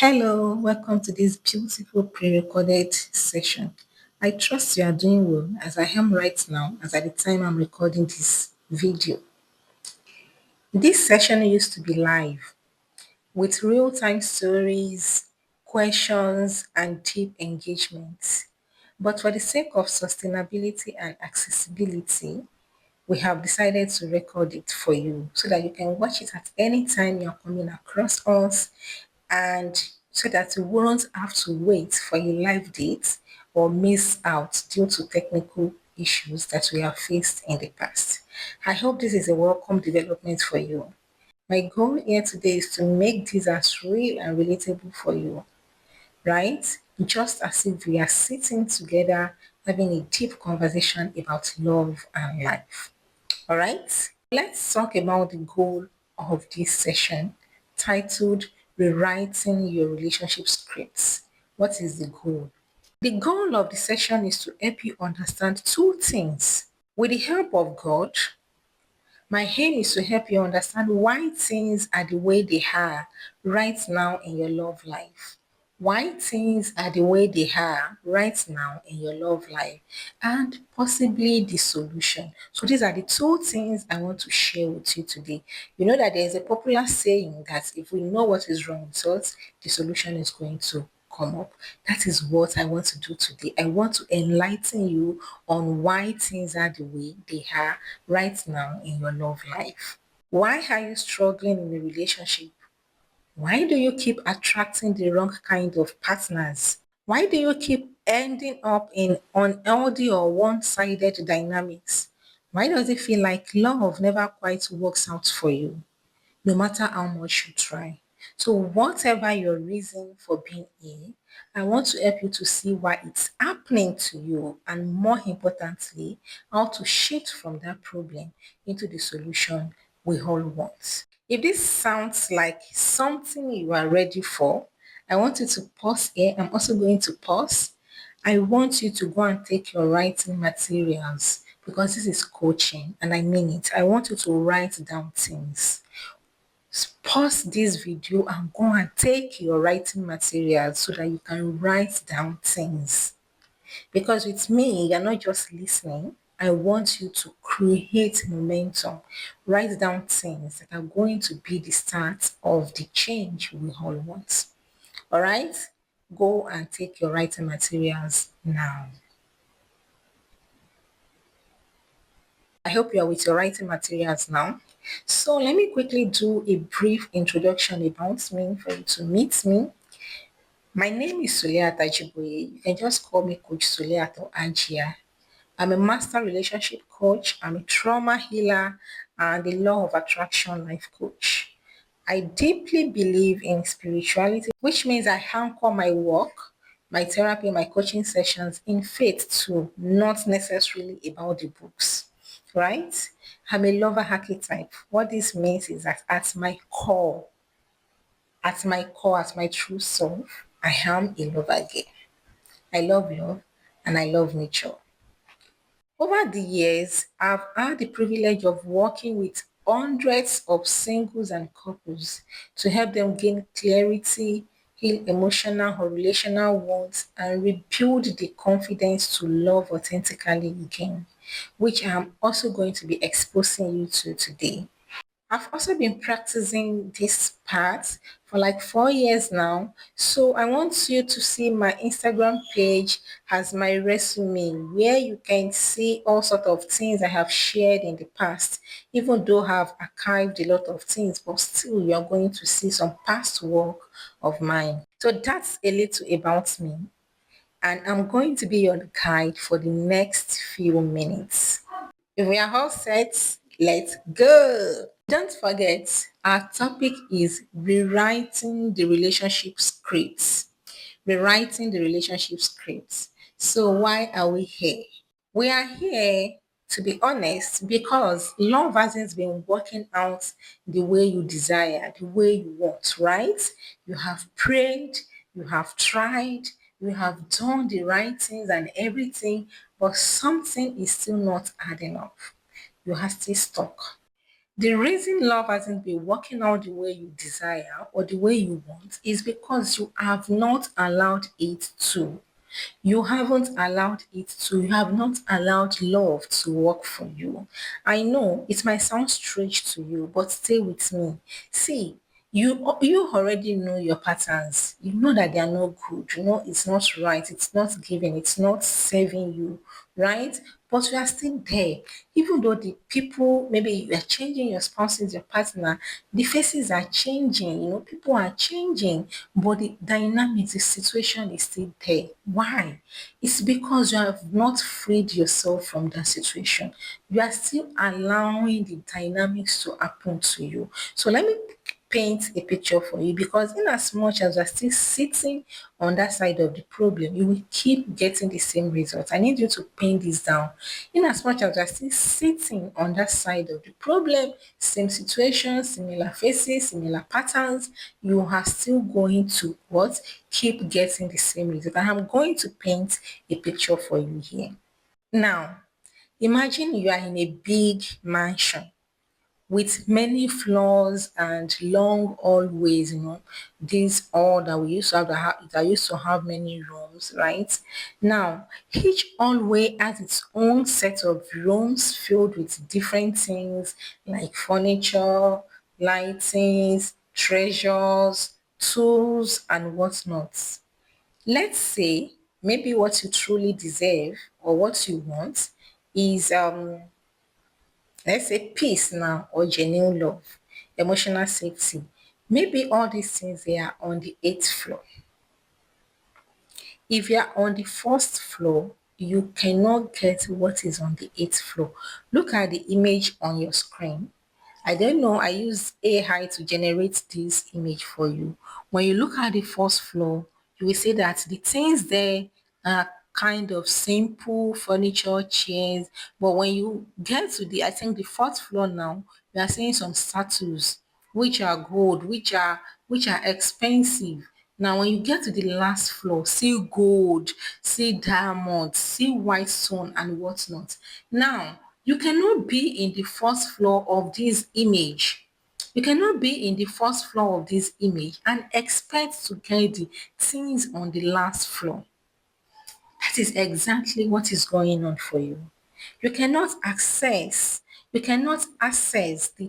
Hello, welcome to this beautiful pre-recorded session. I trust you are doing well as I am right now, as at the time I'm recording this video. This session used to be live with real-time stories, questions, and deep engagement. But for the sake of sustainability and accessibility, we have decided to record it for you so that you can watch it at any time you're coming across us and so that you won't have to wait for a live date or miss out due to technical issues that we have faced in the past. I hope this is a welcome development for you. My goal here today is to make this as real and relatable for you, right? Just as if we are sitting together having a deep conversation about love and life. All right, let's talk about the goal of this session titled Rewriting Your Relationship Scripts. What is the goal? The goal of the session is to help you understand two things. With the help of God, my aim is to help you understand why things are the way they are right now in your love life. Why things are the way they are right now in your love life, and possibly the solution. So, these are the two things I want to share with you today. You know that there is a popular saying that if we know what is wrong with us, the solution is going to come up. That is what I want to do today. I want to enlighten you on why things are the way they are right now in your love life. Why are you struggling in a relationship? Why do you keep attracting the wrong kind of partners? Why do you keep ending up in unhealthy or one sided dynamics? Why does it feel like love never quite works out for you? No matter how much you try. So, whatever your reason for being here, I want to help you to see why it's happening to you, and more importantly, how to shift from that problem into the solution we all want. If this sounds like something you are ready for, I want you to pause here. I'm also going to pause. I want you to go and take your writing materials because this is coaching and I mean it. I want you to write down things. Pause this video and go and take your writing materials so that you can write down things. Because with me, you're not just listening. I want you to create momentum. Write down things that are going to be the start of the change we all want. All right? Go and take your writing materials now. I hope you are with your writing materials now. So let me quickly do a brief introduction about me for you to meet me. My name is Suliat Ajiboye. You can just call me Coach Suliat or Ajia. I'm a master relationship coach, I'm a trauma healer, and a law of attraction life coach. I deeply believe in spirituality, which means I anchor my work, my therapy, my coaching sessions in faith too, not necessarily about the books, right? I'm a lover archetype. What this means is that at my true self, I am a lover girl. I love love and I love nature. Over the years, I've had the privilege of working with hundreds of singles and couples to help them gain clarity, heal emotional or relational wounds, and rebuild the confidence to love authentically again, which I'm also going to be exposing you to today. I've also been practicing this part for like 4 years now. So I want you to see my Instagram page as my resume, where you can see all sort of things I have shared in the past. Even though I've archived a lot of things, but still you are going to see some past work of mine. So that's a little about me. And I'm going to be your guide for the next few minutes. If we are all set, let's go. Don't forget, our topic is rewriting the relationship scripts. Rewriting the relationship scripts. So, why are we here? We are here, to be honest, because love hasn't been working out the way you desire, the way you want, right? You have prayed, you have tried, you have done the right things and everything, but something is still not adding up. You are still stuck. The reason love hasn't been working out the way you desire or the way you want is because you have not allowed it to. You haven't allowed it to. You have not allowed love to work for you. I know it might sound strange to you, but stay with me. See, you already know your patterns. You know that they are not good. You know it's not right. It's not giving. It's not serving you, right? But you are still there. Even though the people, maybe you are changing your spouses, your partner, the faces are changing, people are changing, but the dynamics, the situation is still there. Why? It's because you have not freed yourself from that situation. You are still allowing the dynamics to happen to you. So let me paint a picture for you, because in as much as you're still sitting on that side of the problem, you will keep getting the same results. I need you to paint this down. In as much as you're still sitting on that side of the problem, same situation, similar faces, similar patterns, you are still going to what? Keep getting the same result. And I'm going to paint a picture for you here. Now, imagine you are in a big mansion with many floors and long hallways, this all that we used to have that used to have many rooms, right? Now, each hallway has its own set of rooms filled with different things like furniture, lightings, treasures, tools, and whatnot. Let's say maybe what you truly deserve or what you want is let's say peace now or genuine love, emotional safety. Maybe all these things they are on the eighth floor. If you are on the first floor, you cannot get what is on the eighth floor. Look at the image on your screen. I don't know, I use AI to generate this image for you. When you look at the first floor, you will see that the things there are kind of simple furniture, chairs. But when you get to I think the fourth floor now, you are seeing some statues which are gold, which are expensive. Now, when you get to the last floor, see gold, see diamonds, see white stone and whatnot. Now, you cannot be in the first floor of this image. You cannot be in the first floor of this image and expect to get the things on the last floor. That is exactly what is going on for you. You cannot access the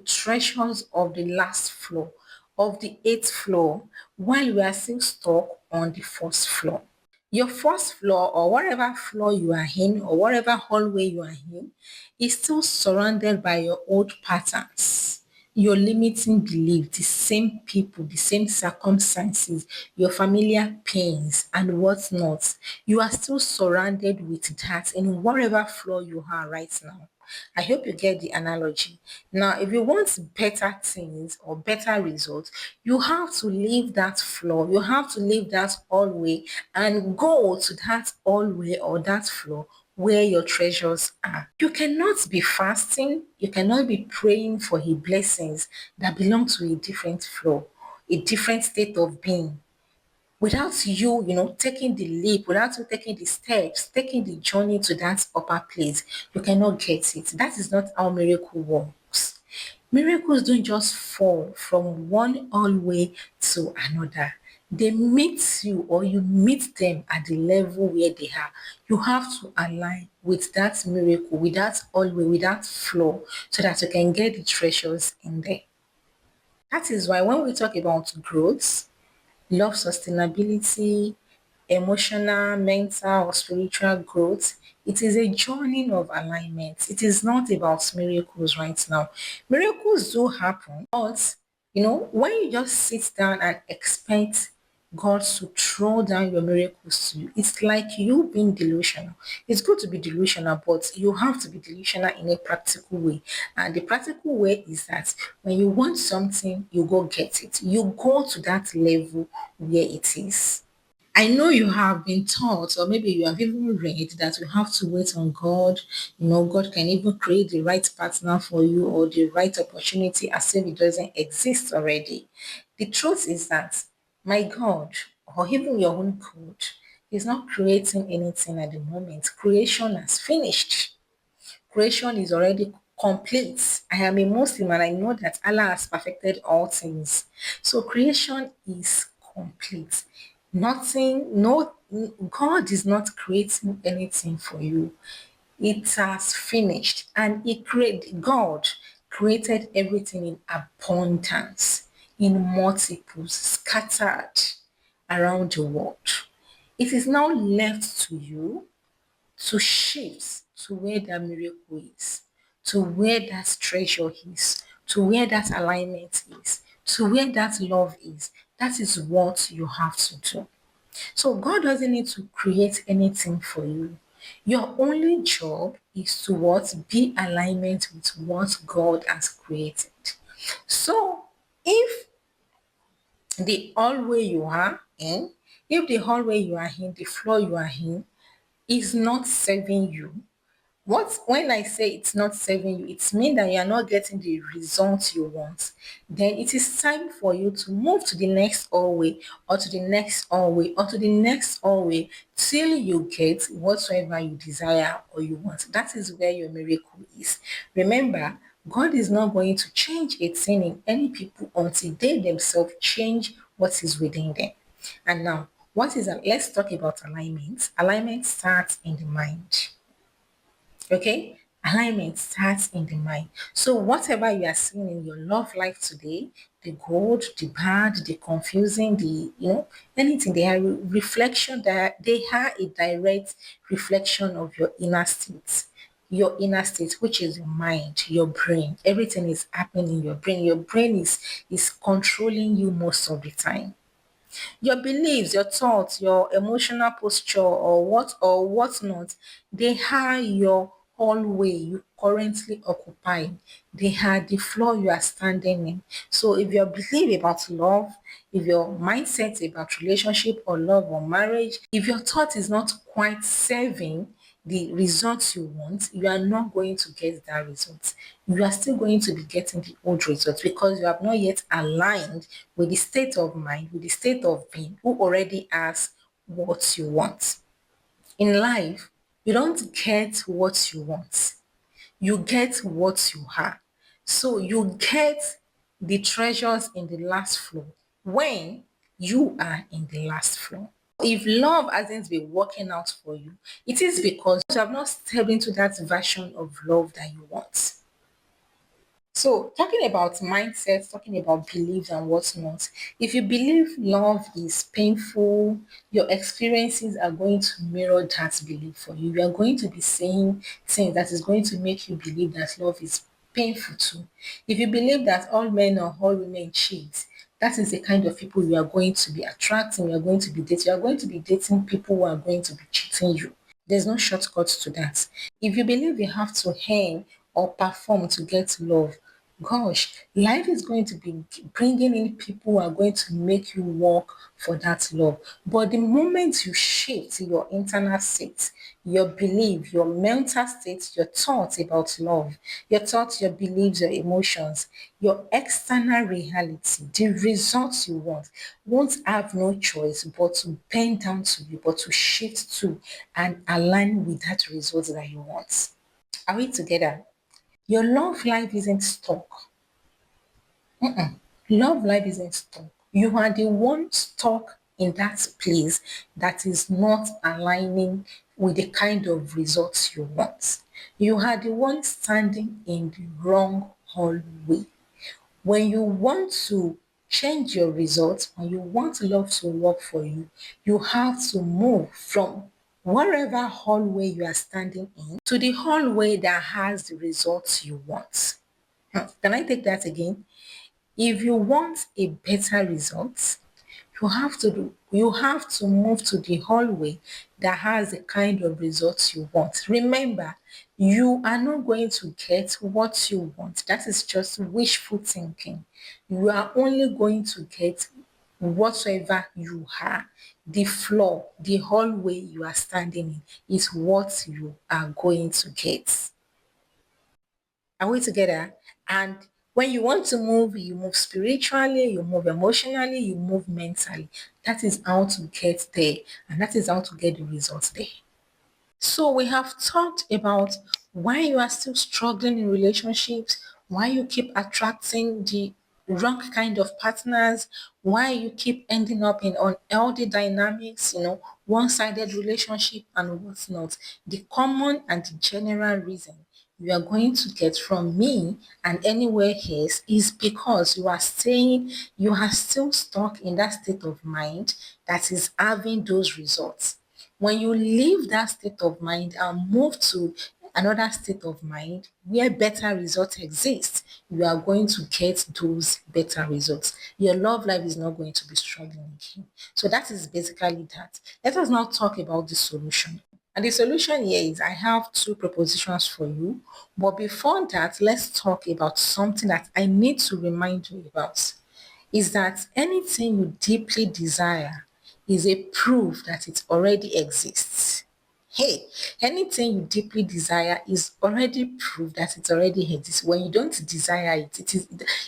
treasures of the last floor, of the eighth floor, while you are still stuck on the first floor. Your first floor or whatever floor you are in or whatever hallway you are in is still surrounded by your old patterns, your limiting belief, the same people, the same circumstances, your familiar pains and whatnot. You are still surrounded with that in whatever floor you are right now. I hope you get the analogy. Now, if you want better things or better results, you have to leave that floor, you have to leave that hallway and go to that hallway or that floor where your treasures are. You cannot be fasting, you cannot be praying for his blessings that belong to a different floor, a different state of being without you, taking the leap, without you taking the steps, taking the journey to that upper place, you cannot get it. That is not how miracle works. Miracles don't just fall from one hallway to another. They meet you or you meet them at the level where they are. You have to align with that miracle, with that hallway, with that flow, so that you can get the treasures in there. That is why when we talk about growth, love sustainability, emotional, mental, or spiritual growth. It is a journey of alignment. It is not about miracles right now. Miracles do happen, but when you just sit down and expect God to throw down your miracles to you, it's like you being delusional. It's good to be delusional, but you have to be delusional in a practical way. And the practical way is that when you want something, you go get it. You go to that level where it is. I know you have been taught, or maybe you have even read that you have to wait on God. God can even create the right partner for you or the right opportunity as if it doesn't exist already. The truth is that my God, or even your own God, is not creating anything at the moment. Creation has finished. Creation is already complete. I am a Muslim and I know that Allah has perfected all things. So creation is complete. Nothing, no, God is not creating anything for you. It has finished. And God created everything in abundance, in multiples, scattered around the world. It is now left to you to shift to where that miracle is, to where that treasure is, to where that alignment is, to where that love is. That is what you have to do. So God doesn't need to create anything for you. Your only job is to what? Be alignment with what God has created. So if the hallway you are in, if the hallway you are in, the floor you are in, is not serving you, what when I say it's not serving you, it means that you are not getting the results you want. Then it is time for you to move to the next hallway or to the next hallway or to the next hallway till you get whatsoever you desire or you want. That is where your miracle is. Remember, God is not going to change a thing in any people until they themselves change what is within them. And now, let's talk about alignment. Alignment starts in the mind. Okay? Alignment starts in the mind. So whatever you are seeing in your love life today, the good, the bad, the confusing, anything, they are reflection that they are a direct reflection of your inner state. Your inner state, which is your mind, your brain. Everything is happening in your brain. Your brain is controlling you most of the time. Your beliefs, your thoughts, your emotional posture or whatnot, they are your hallway you currently occupy. They are the floor you are standing in. So if your belief about love, if your mindset about relationship or love or marriage, if your thought is not quite serving the results you want, you are not going to get that result. You are still going to be getting the old results because you have not yet aligned with the state of mind, with the state of being who already has what you want. In life, you don't get what you want. You get what you are. So you get the treasures in the last floor when you are in the last floor. If love hasn't been working out for you, it is because you have not stepped into that version of love that you want. So, talking about mindset, talking about beliefs and whatnot, if you believe love is painful, your experiences are going to mirror that belief for you. You are going to be saying things that is going to make you believe that love is painful too. If you believe that all men or all women cheat, that is the kind of people you are going to be attracting, you are going to be dating. You are going to be dating people who are going to be cheating you. There's no shortcut to that. If you believe you have to earn or perform to get love, gosh, life is going to be bringing in people who are going to make you work for that love. But the moment you shift your internal state, your belief, your mental state, your thoughts about love, your thoughts, your beliefs, your emotions, your external reality, the results you want, won't have no choice but to bend down to you, but to shift to and align with that result that you want. Are we together? Your love life isn't stuck. Love life isn't stuck. You are the one stuck in that place that is not aligning with the kind of results you want. You are the one standing in the wrong hallway. When you want to change your results, when you want love to work for you, you have to move from wherever hallway you are standing in to the hallway that has the results you want. Can I take that again? If you want a better result, you have to move to the hallway that has the kind of results you want. Remember, you are not going to get what you want. That is just wishful thinking. You are only going to get whatsoever you are. The floor, the hallway you are standing in is what you are going to get. Are we together? And when you want to move, you move spiritually, you move emotionally, you move mentally. That is how to get there, and that is how to get the results there. So we have talked about why you are still struggling in relationships, why you keep attracting the wrong kind of partners, why you keep ending up in unhealthy dynamics, one-sided relationship and what's not. The common and the general reason you are going to get from me and anywhere else is because you are still stuck in that state of mind that is having those results. When you leave that state of mind and move to another state of mind where better results exist, you are going to get those better results. Your love life is not going to be struggling again. So that is basically that. Let us now talk about the solution. And the solution here is I have two propositions for you. But before that, let's talk about something that I need to remind you about is that anything you deeply desire is a proof that it already exists. Hey, anything you deeply desire is already proof that it already exists. When you don't desire it,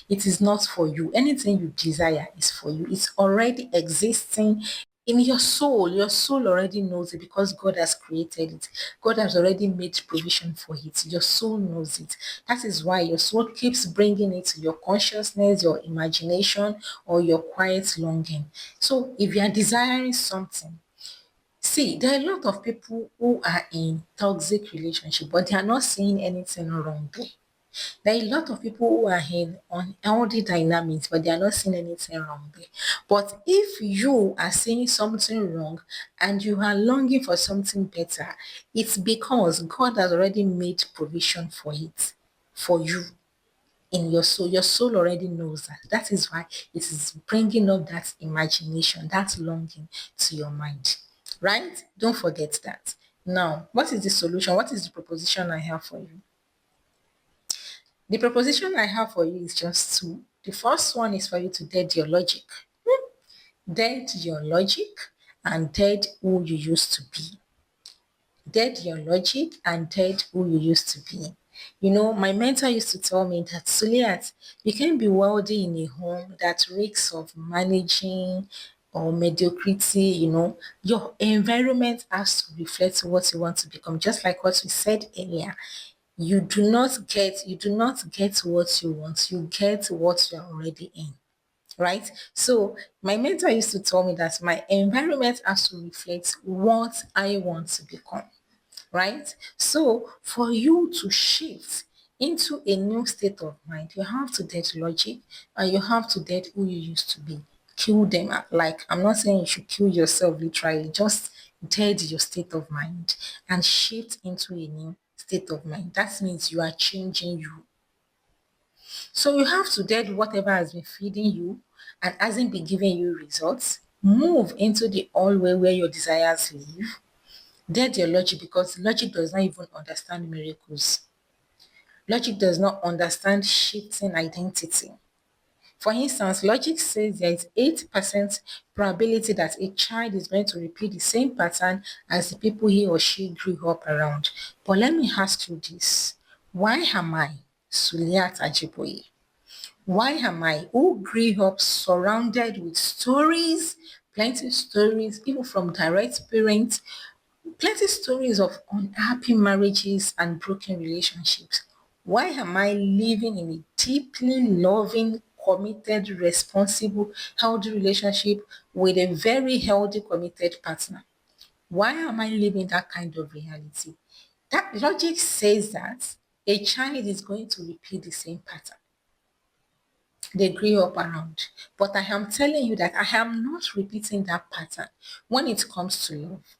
it is not for you. Anything you desire is for you. It's already existing in your soul. Your soul already knows it because God has created it. God has already made provision for it. Your soul knows it. That is why your soul keeps bringing it to your consciousness, your imagination, or your quiet longing. So if you are desiring something, see, there are a lot of people who are in toxic relationship, but they are not seeing anything wrong there. There are a lot of people who are in unhealthy dynamics, but they are not seeing anything wrong there. But if you are seeing something wrong and you are longing for something better, it's because God has already made provision for it, for you in your soul. Your soul already knows that. That is why it is bringing up that imagination, that longing to your mind. Right? Don't forget that. Now, what is the solution? What is the proposition I have for you? The proposition I have for you is just two. The first one is for you to dead your logic. Dead your logic and dead who you used to be. Dead your logic and dead who you used to be. My mentor used to tell me that Suliat, you can be wealthy in a home that reeks of managing or mediocrity. Your environment has to reflect what you want to become, just like what we said earlier. You do not get what you want, you get what you're already in, right? So my mentor used to tell me that my environment has to reflect what I want to become, right? So for you to shift into a new state of mind, you have to dead logic and you have to dead who you used to be. Kill them. Like, I'm not saying you should kill yourself literally, just dead your state of mind and shift into a new state of mind. That means you are changing you. So you have to dead whatever has been feeding you and hasn't been giving you results. Move into the all way where your desires live. Dead your logic because logic does not even understand miracles. Logic does not understand shifting identity. For instance, logic says there is 8% probability that a child is going to repeat the same pattern as the people he or she grew up around. But let me ask you this. Why am I, Suliat Ajiboye? Why am I, who grew up surrounded with stories, plenty stories, even from direct parents, plenty stories of unhappy marriages and broken relationships. Why am I living in a deeply loving, committed, responsible, healthy relationship with a very healthy, committed partner? Why am I living that kind of reality? That logic says that a child is going to repeat the same pattern they grew up around. But I am telling you that I am not repeating that pattern when it comes to love.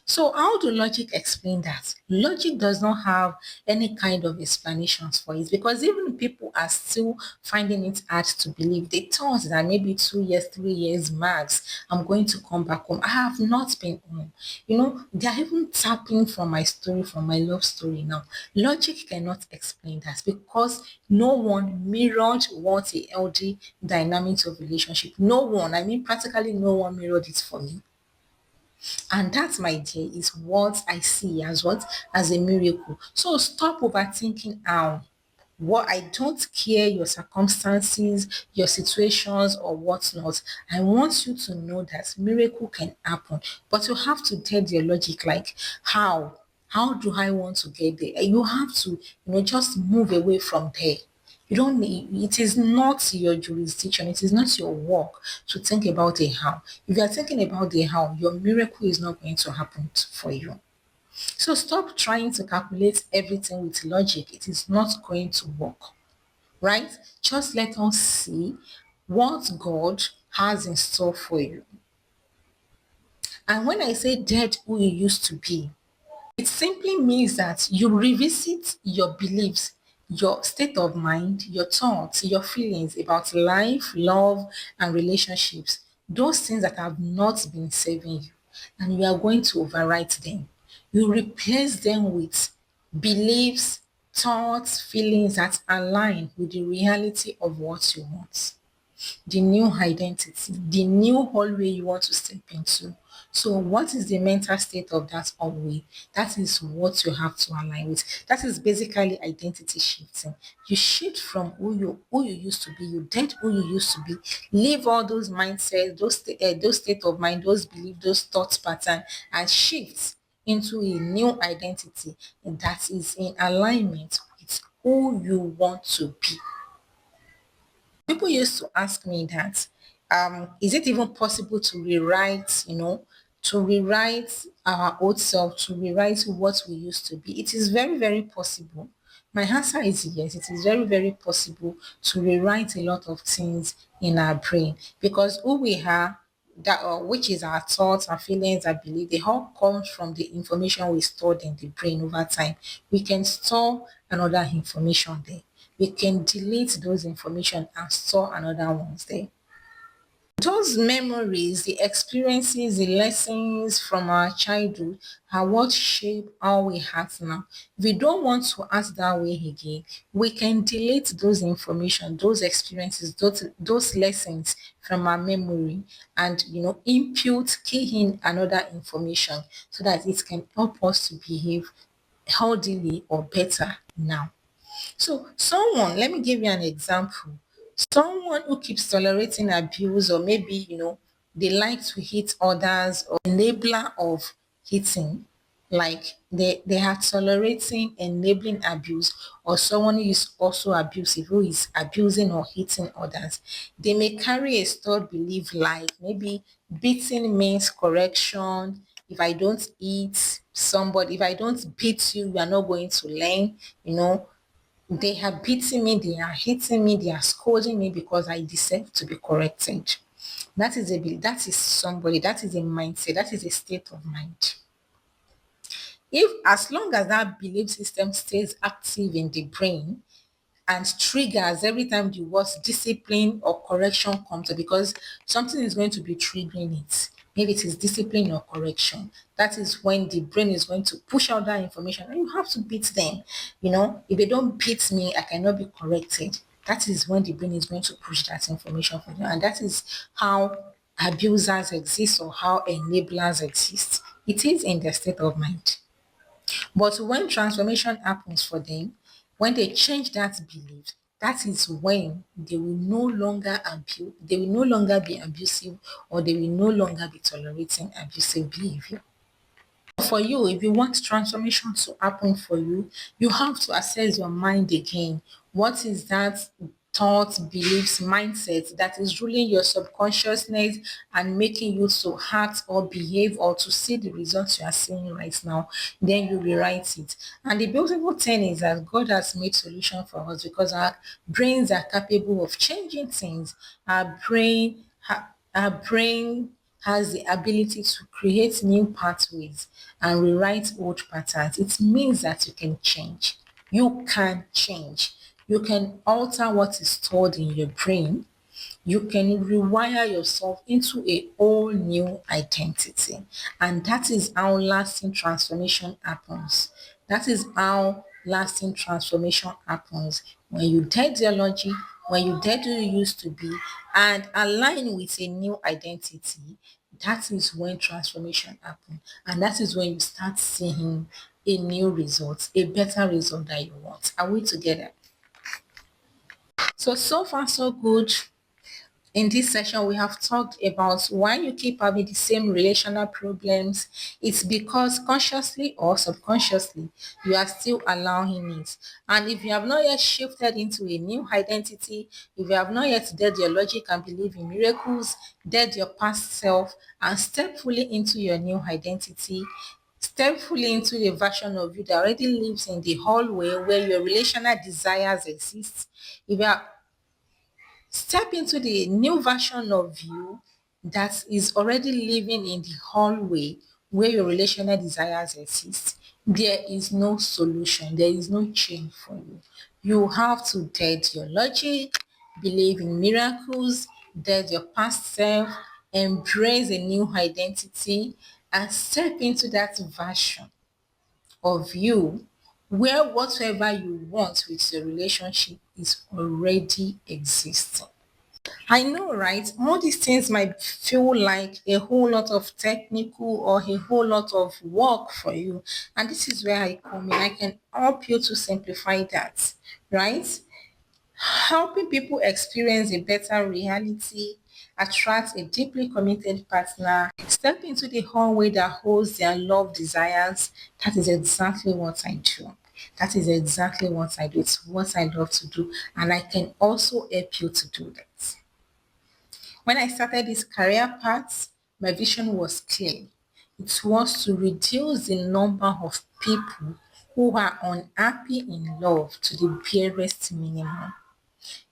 So how do logic explain that? Logic does not have any kind of explanations for it because even people are still finding it hard to believe. They thought that maybe 2 years, 3 years max, I'm going to come back home. I have not been home. They are even tapping from my story, from my love story now. Logic cannot explain that because no one mirrored what a healthy dynamics of relationship. No one, I mean practically no one mirrored it for me. And that, my dear, is what I see as what? As a miracle. So stop overthinking how. What I don't care your circumstances, your situations, or whatnot. I want you to know that miracle can happen, but you have to tell your logic like how. How do I want to get there? You have to, just move away from there. You don't need, it is not your jurisdiction, it is not your work to think about a how. If you are thinking about the how, your miracle is not going to happen for you. So stop trying to calculate everything with logic. It is not going to work, right? Just let us see what God has in store for you. And when I say dead who you used to be, it simply means that you revisit your beliefs, your state of mind, your thoughts, your feelings about life, love, and relationships. Those things that have not been serving you, and you are going to overwrite them. You replace them with beliefs, thoughts, feelings that align with the reality of what you want, the new identity, the new hallway you want to step into. So, what is the mental state of that hallway? That is what you have to align with. That is basically identity shifting. You shift from who you used to be. You dead who you used to be. Leave all those mindsets, those state of mind, those beliefs, those thoughts pattern, and shift into a new identity that is in alignment with who you want to be. People used to ask me that, is it even possible to rewrite, to rewrite our old self, to rewrite what we used to be? It is very, very possible. My answer is yes, it is very, very possible to rewrite a lot of things in our brain because who we are, that which is our thoughts, our feelings, our belief, they all come from the information we stored in the brain over time. We can store another information there. We can delete those information and store another ones there. Those memories, the experiences, the lessons from our childhood are what shape how we act now. If we don't want to act that way again, we can delete those information, those experiences, those lessons from our memory and impute, key in another information so that it can help us to behave healthily or better now. So, let me give you an example. Someone who keeps tolerating abuse, or maybe, they like to hit others, or enabler of hitting, like they are tolerating enabling abuse, or someone who is also abusive, who is abusing or hitting others. They may carry a stored belief like maybe beating means correction. If I don't eat somebody, if I don't beat you, you are not going to learn, you know they are beating me, they are hitting me, they are scolding me because I deserve to be corrected. That is somebody, that is a mindset, that is a state of mind. If as long as that belief system stays active in the brain, and triggers every time the words discipline or correction comes up because something is going to be triggering it. Maybe it is discipline or correction. That is when the brain is going to push out that information and you have to beat them. If they don't beat me, I cannot be corrected. That is when the brain is going to push that information for you. And that is how abusers exist or how enablers exist. It is in their state of mind. But when transformation happens for them, when they change that belief, that is when they will no longer be abusive or they will no longer be tolerating abusive behavior. For you, if you want transformation to happen for you, you have to assess your mind again. What is that thoughts, beliefs, mindset that is ruling your subconsciousness and making you to act or behave or to see the results you are seeing right now? Then you rewrite it. And the beautiful thing is that God has made solution for us because our brains are capable of changing things. Our brain has the ability to create new pathways and rewrite old patterns. It means that you can change. You can change. You can alter what is stored in your brain. You can rewire yourself into a whole new identity. And that is how lasting transformation happens. That is how lasting transformation happens. When you dead your logic, when you dead who you used to be, and align with a new identity, that is when transformation happens. And that is when you start seeing a new result, a better result that you want. Are we together? So far so good. In this session, we have talked about why you keep having the same relational problems. It's because consciously or subconsciously, you are still allowing it. And if you have not yet shifted into a new identity, if you have not yet dead your logic and believe in miracles, dead your past self, and step fully into your new identity, step fully into the version of you that already lives in the hallway where your relational desires exist. If you are Step into the new version of you that is already living in the hallway where your relational desires exist. There is no solution, there is no change for you. You have to dead your logic, believe in miracles, dead your past self, embrace a new identity, and step into that version of you where whatever you want with your relationship is already existing. I know, right? All these things might feel like a whole lot of technical or a whole lot of work for you. And this is where I come in. I can help you to simplify that, right? Helping people experience a better reality, attract a deeply committed partner, step into the hallway that holds their love desires. That is exactly what I do. That is exactly what I do. It's what I love to do. And I can also help you to do that. When I started this career path, my vision was clear. It was to reduce the number of people who are unhappy in love to the barest minimum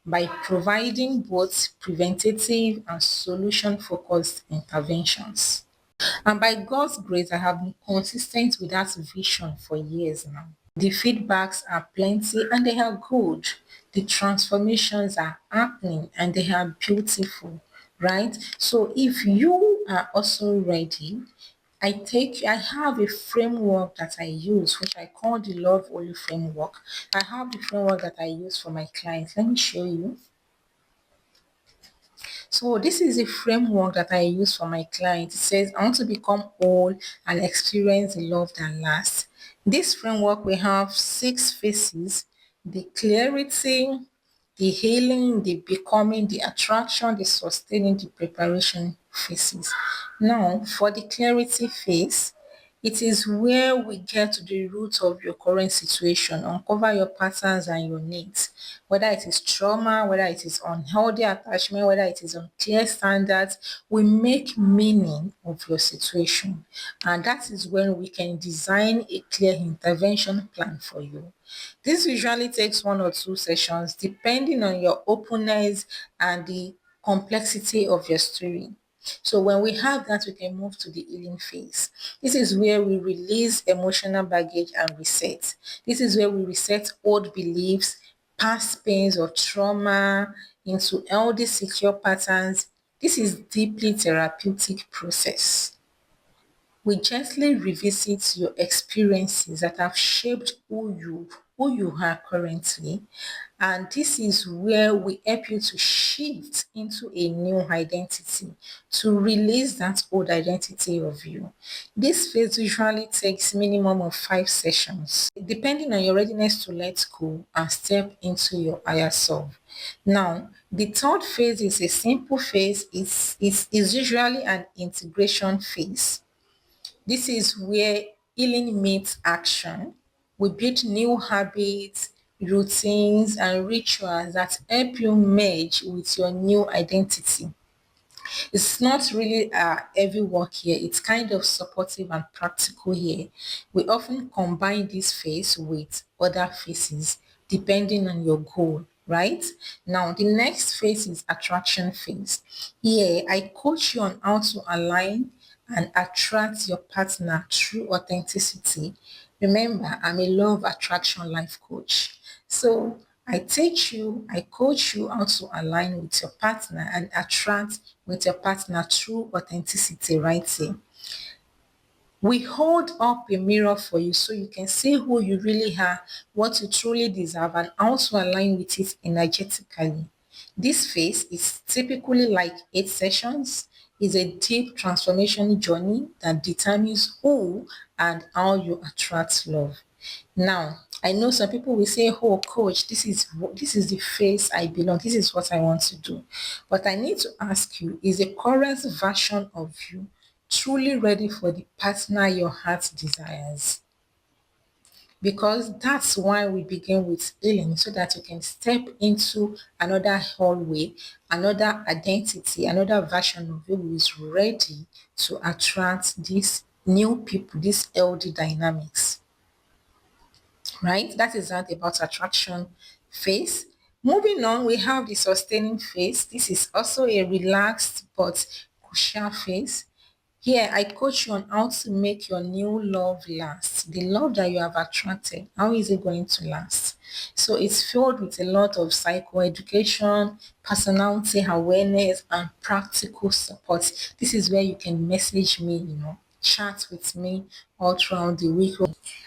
by providing both preventative and solution focused interventions. And by God's grace, I have been consistent with that vision for years now. The feedbacks are plenty and they are good. The transformations are happening and they are beautiful, right? So if you are also ready, I have a framework that I use, which I call the Love Only framework. I have the framework that I use for my clients. Let me show you. So this is a framework that I use for my clients. It says, I want to become whole and experience the love that lasts. This framework we have 6 phases: the clarity, the healing, the becoming, the attraction, the sustaining, the preparation phases. Now, for the clarity phase, it is where we get to the root of your current situation, uncover your patterns and your needs, whether it is trauma, whether it is unhealthy attachment, whether it is unclear standards. We make meaning of your situation. And that is when we can design a clear intervention plan for you. This usually takes 1 or 2 sessions, depending on your openness and the complexity of your story. So when we have that, we can move to the healing phase. This is where we release emotional baggage and reset. This is where we reset old beliefs, past pains or trauma into healthy, secure patterns. This is deeply therapeutic process. We gently revisit your experiences that have shaped who you are currently. And this is where we help you to shift into a new identity, to release that old identity of you. This phase usually takes minimum of 5 sessions, depending on your readiness to let go and step into your higher self. Now, the third phase is a simple phase. It's usually an integration phase. This is where healing meets action. We build new habits, routines, and rituals that help you merge with your new identity. It's not really heavy work here. It's kind of supportive and practical here. We often combine this phase with other phases depending on your goal, right? Now, the next phase is attraction phase. Here, I coach you on how to align and attract your partner through authenticity. Remember, I'm a love attraction life coach. So I coach you how to align with your partner and attract with your partner through authenticity, right here. We hold up a mirror for you so you can see who you really are, what you truly deserve, and how to align with it energetically. This phase is typically like 8 sessions, is a deep transformation journey that determines who and how you attract love. Now, I know some people will say, "Oh, coach, this is the phase I belong. This is what I want to do." But I need to ask you: is the current version of you truly ready for the partner your heart desires? Because that's why we begin with healing, so that you can step into another hallway, another identity, another version of you who is ready to attract these new people, these LD dynamics, right? That is that about attraction phase. Moving on, we have the sustaining phase. This is also a relaxed but crucial phase. Here, I coach you on how to make your new love last. The love that you have attracted, how is it going to last? So it's filled with a lot of psychoeducation, personality awareness, and practical support. This is where you can message me, chat with me all throughout the week.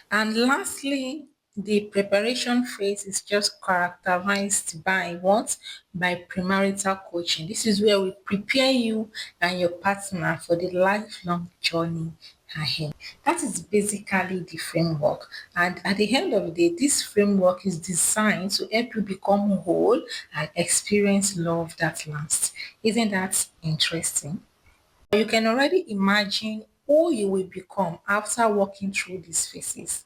And lastly, the preparation phase is just characterized by what? By premarital coaching. This is where we prepare you and your partner for the lifelong journey ahead. That is basically the framework. And at the end of the day, this framework is designed to help you become whole and experience love that lasts. Isn't that interesting? You can already imagine who you will become after walking through these phases.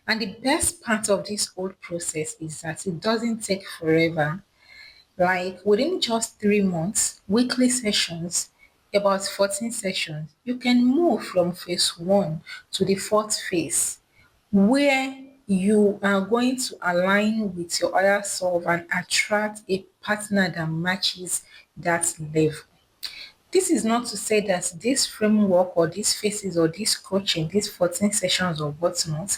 And the best part of this whole process is that it doesn't take forever. Like within just 3 months, weekly sessions, about 14 sessions, you can move from phase one to the fourth phase, where you are going to align with your other self and attract a partner that matches that level. This is not to say that this framework or these phases or this coaching, these 14 sessions or whatnot,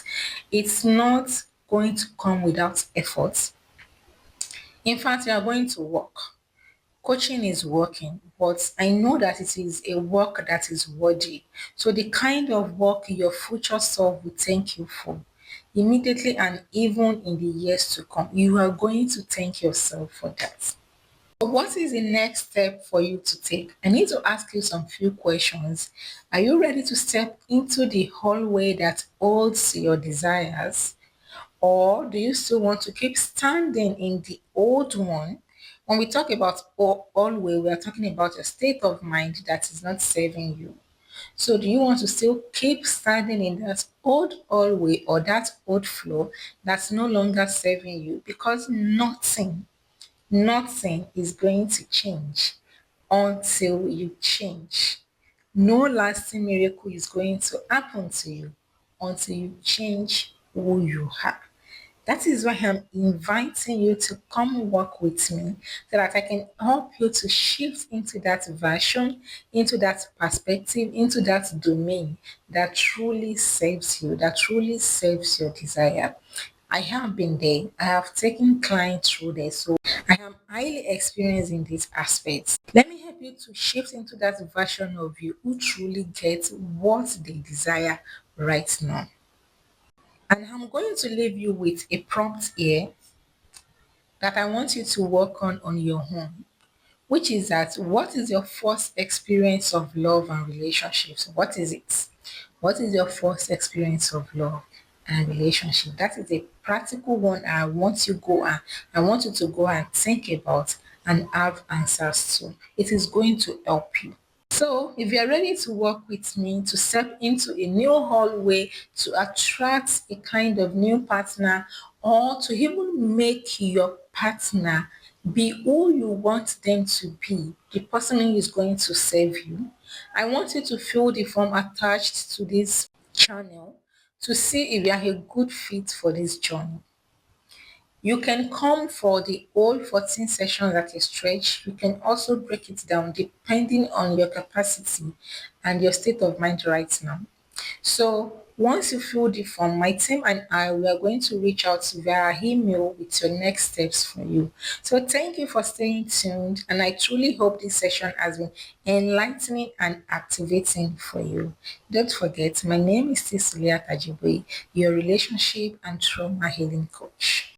it's not going to come without effort. In fact, you are going to work. Coaching is working, but I know that it is a work that is worthy. So the kind of work your future self will thank you for immediately and even in the years to come, you are going to thank yourself for that. So what is the next step for you to take? I need to ask you some few questions. Are you ready to step into the hallway that holds your desires? Or do you still want to keep standing in the old one? When we talk about hallway, we are talking about a state of mind that is not serving you. So do you want to still keep standing in that old hallway or that old floor that's no longer serving you? Because nothing is going to change until you change. No lasting miracle is going to happen to you until you change who you are. That is why I'm inviting you to come work with me so that I can help you to shift into that version, into that perspective, into that domain that truly serves you, that truly serves your desire. I have been there. I have taken clients through there. So I am highly experienced in these aspects. Let me help you to shift into that version of you who truly gets what they desire right now. And I'm going to leave you with a prompt here that I want you to work on your own, which is that what is your first experience of love and relationships? What is it? What is your first experience of love and relationship? That is a practical one I want you to go and think about and have answers to. It is going to help you. So, if you are ready to work with me to step into a new hallway to attract a kind of new partner or to even make your partner be who you want them to be, the person who is going to serve you, I want you to fill the form attached to this channel to see if you are a good fit for this journey. You can come for the whole 14 sessions at a stretch. You can also break it down depending on your capacity and your state of mind right now. So once you fill the form, my team and I we are going to reach out via email with your next steps for you. So thank you for staying tuned, and I truly hope this session has been enlightening and activating for you. Don't forget, my name is Cecilia Tajiboy, your relationship and trauma healing coach.